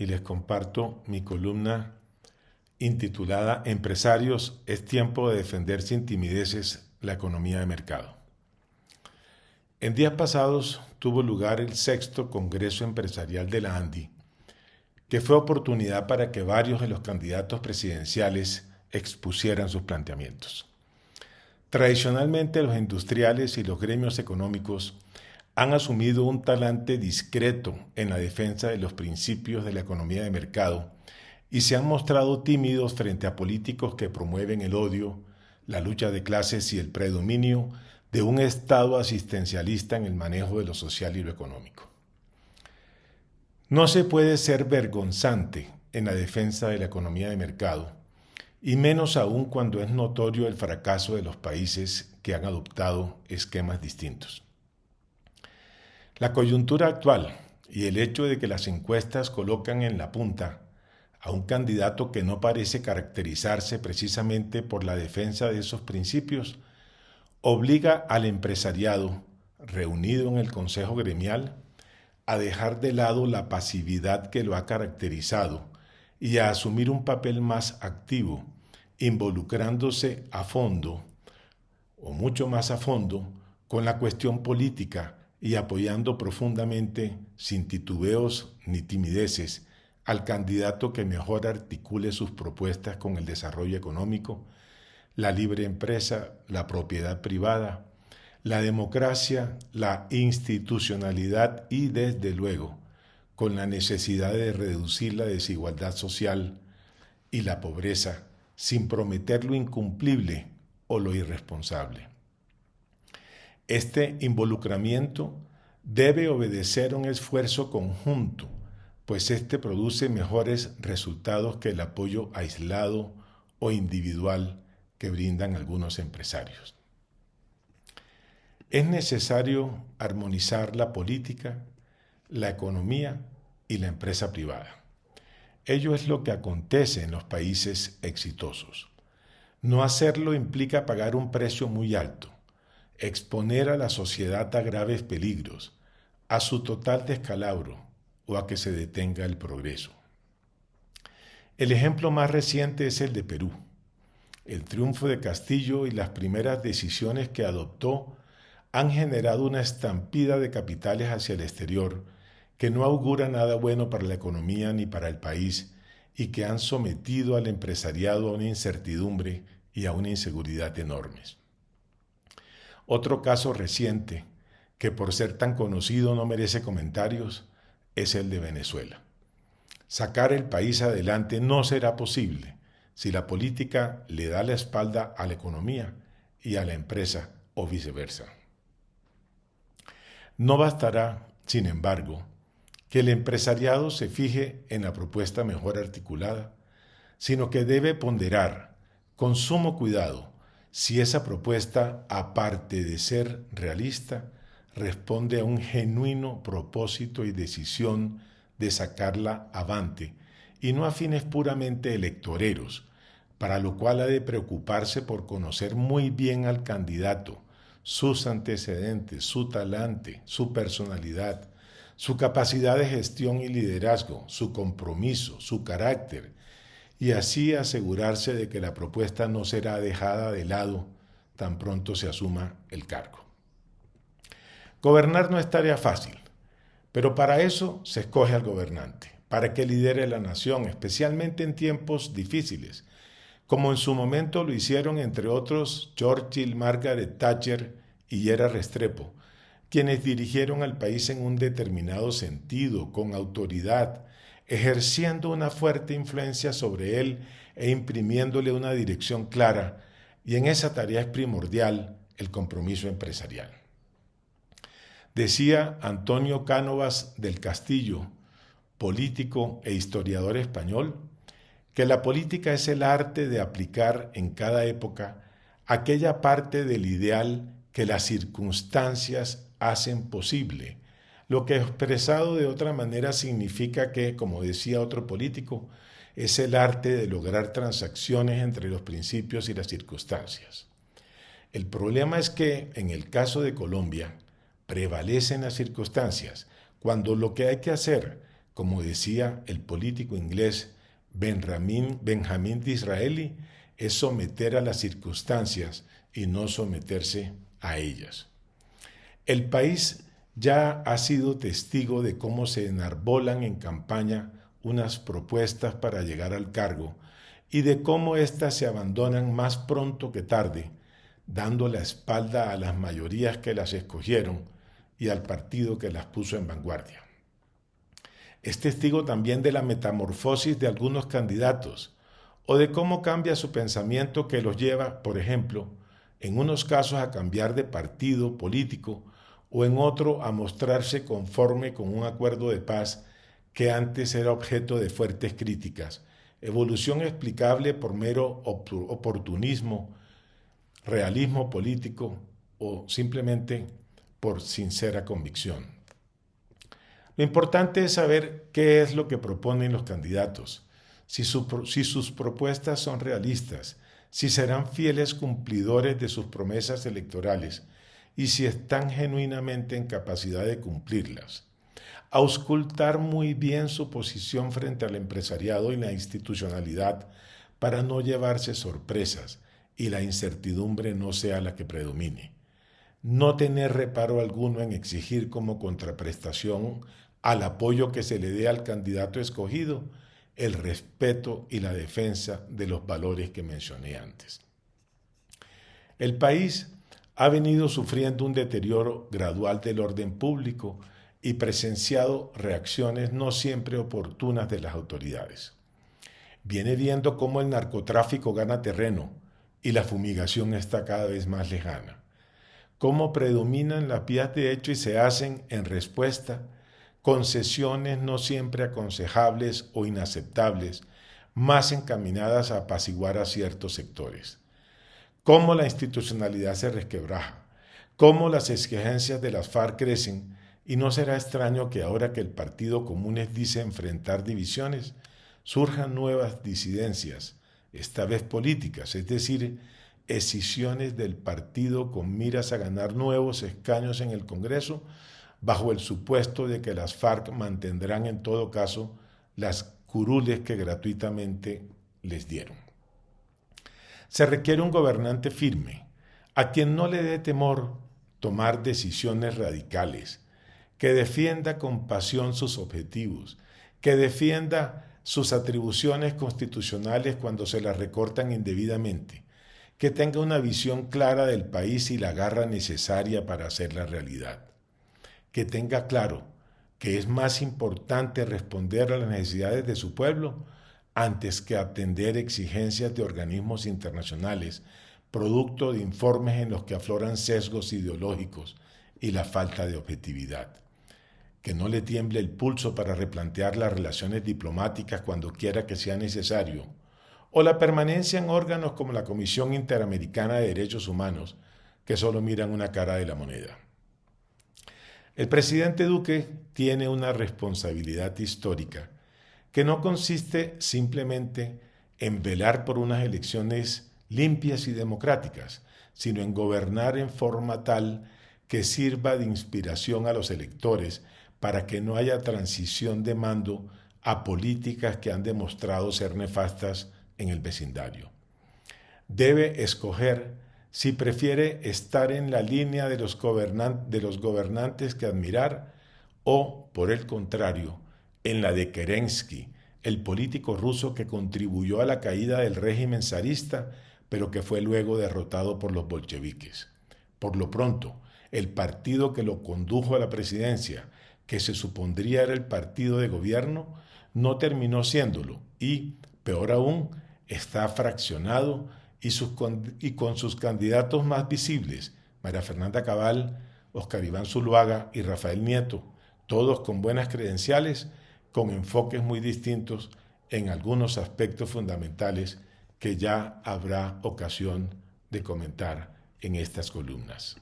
y les comparto mi columna intitulada Empresarios, es tiempo de defender sin timideces la economía de mercado. En días pasados tuvo lugar el 6º Congreso Empresarial de la ANDI, que fue oportunidad para que varios de los candidatos presidenciales expusieran sus planteamientos. Tradicionalmente los industriales y los gremios económicos han asumido un talante discreto en la defensa de los principios de la economía de mercado y se han mostrado tímidos frente a políticos que promueven el odio, la lucha de clases y el predominio de un Estado asistencialista en el manejo de lo social y lo económico. No se puede ser vergonzante en la defensa de la economía de mercado, y menos aún cuando es notorio el fracaso de los países que han adoptado esquemas distintos. La coyuntura actual y el hecho de que las encuestas colocan en la punta a un candidato que no parece caracterizarse precisamente por la defensa de esos principios, obliga al empresariado, reunido en el Consejo Gremial, a dejar de lado la pasividad que lo ha caracterizado y a asumir un papel más activo, involucrándose a fondo, o mucho más a fondo, con la cuestión política y apoyando profundamente, sin titubeos ni timideces, al candidato que mejor articule sus propuestas con el desarrollo económico, la libre empresa, la propiedad privada, la democracia, la institucionalidad y, desde luego, con la necesidad de reducir la desigualdad social y la pobreza, sin prometer lo incumplible o lo irresponsable. Este involucramiento debe obedecer a un esfuerzo conjunto, pues este produce mejores resultados que el apoyo aislado o individual que brindan algunos empresarios. Es necesario armonizar la política, la economía y la empresa privada. Ello es lo que acontece en los países exitosos. No hacerlo implica pagar un precio muy alto, exponer a la sociedad a graves peligros, a su total descalabro o a que se detenga el progreso. El ejemplo más reciente es el de Perú. El triunfo de Castillo y las primeras decisiones que adoptó han generado una estampida de capitales hacia el exterior que no augura nada bueno para la economía ni para el país y que han sometido al empresariado a una incertidumbre y a una inseguridad enormes. Otro caso reciente, que por ser tan conocido no merece comentarios, es el de Venezuela. Sacar el país adelante no será posible si la política le da la espalda a la economía y a la empresa o viceversa. No bastará, sin embargo, que el empresariado se fije en la propuesta mejor articulada, sino que debe ponderar con sumo cuidado si esa propuesta, aparte de ser realista, responde a un genuino propósito y decisión de sacarla avante y no a fines puramente electoreros, para lo cual ha de preocuparse por conocer muy bien al candidato, sus antecedentes, su talante, su personalidad, su capacidad de gestión y liderazgo, su compromiso, su carácter, y así asegurarse de que la propuesta no será dejada de lado tan pronto se asuma el cargo. Gobernar no es tarea fácil, pero para eso se escoge al gobernante, para que lidere la nación, especialmente en tiempos difíciles, como en su momento lo hicieron, entre otros, Churchill, Margaret Thatcher y Gerard Restrepo, quienes dirigieron al país en un determinado sentido, con autoridad, ejerciendo una fuerte influencia sobre él e imprimiéndole una dirección clara, y en esa tarea es primordial el compromiso empresarial. Decía Antonio Cánovas del Castillo, político e historiador español, que la política es el arte de aplicar en cada época aquella parte del ideal que las circunstancias hacen posible, lo que expresado de otra manera significa que, como decía otro político, es el arte de lograr transacciones entre los principios y las circunstancias. El problema es que, en el caso de Colombia, prevalecen las circunstancias, cuando lo que hay que hacer Como decía el político inglés Benjamin Disraeli, es someter a las circunstancias y no someterse a ellas. El país ya ha sido testigo de cómo se enarbolan en campaña unas propuestas para llegar al cargo y de cómo éstas se abandonan más pronto que tarde, dando la espalda a las mayorías que las escogieron y al partido que las puso en vanguardia. Es testigo también de la metamorfosis de algunos candidatos o de cómo cambia su pensamiento que los lleva, por ejemplo, en unos casos a cambiar de partido político o en otro a mostrarse conforme con un acuerdo de paz que antes era objeto de fuertes críticas, evolución explicable por mero oportunismo, realismo político o simplemente por sincera convicción. Lo importante es saber qué es lo que proponen los candidatos, si sus propuestas son realistas, si serán fieles cumplidores de sus promesas electorales y si están genuinamente en capacidad de cumplirlas. Auscultar muy bien su posición frente al empresariado y la institucionalidad para no llevarse sorpresas y la incertidumbre no sea la que predomine. No tener reparo alguno en exigir como contraprestación al apoyo que se le dé al candidato escogido el respeto y la defensa de los valores que mencioné antes. El país ha venido sufriendo un deterioro gradual del orden público y presenciado reacciones no siempre oportunas de las autoridades. Viene viendo cómo el narcotráfico gana terreno y la fumigación está cada vez más lejana. Cómo predominan las vías de hecho y se hacen, en respuesta, concesiones no siempre aconsejables o inaceptables, más encaminadas a apaciguar a ciertos sectores. Cómo la institucionalidad se resquebraja, cómo las exigencias de las FARC crecen, y no será extraño que ahora que el Partido Comunes dice enfrentar divisiones, surjan nuevas disidencias, esta vez políticas, es decir, escisiones del partido con miras a ganar nuevos escaños en el Congreso, bajo el supuesto de que las FARC mantendrán en todo caso las curules que gratuitamente les dieron. Se requiere un gobernante firme, a quien no le dé temor tomar decisiones radicales, que defienda con pasión sus objetivos, que defienda sus atribuciones constitucionales cuando se las recortan indebidamente, que tenga una visión clara del país y la garra necesaria para hacerla realidad, que tenga claro que es más importante responder a las necesidades de su pueblo antes que atender exigencias de organismos internacionales, producto de informes en los que afloran sesgos ideológicos y la falta de objetividad. Que no le tiemble el pulso para replantear las relaciones diplomáticas cuando quiera que sea necesario, o la permanencia en órganos como la Comisión Interamericana de Derechos Humanos, que solo miran una cara de la moneda. El presidente Duque tiene una responsabilidad histórica que no consiste simplemente en velar por unas elecciones limpias y democráticas, sino en gobernar en forma tal que sirva de inspiración a los electores para que no haya transición de mando a políticas que han demostrado ser nefastas en el vecindario. Debe escoger si prefiere estar en la línea de los gobernantes que admirar o, por el contrario, en la de Kerensky, el político ruso que contribuyó a la caída del régimen zarista, pero que fue luego derrotado por los bolcheviques. Por lo pronto, el partido que lo condujo a la presidencia, que se supondría era el partido de gobierno, no terminó siéndolo y, peor aún, está fraccionado y con sus candidatos más visibles, María Fernanda Cabal, Óscar Iván Zuluaga y Rafael Nieto, todos con buenas credenciales, con enfoques muy distintos en algunos aspectos fundamentales que ya habrá ocasión de comentar en estas columnas.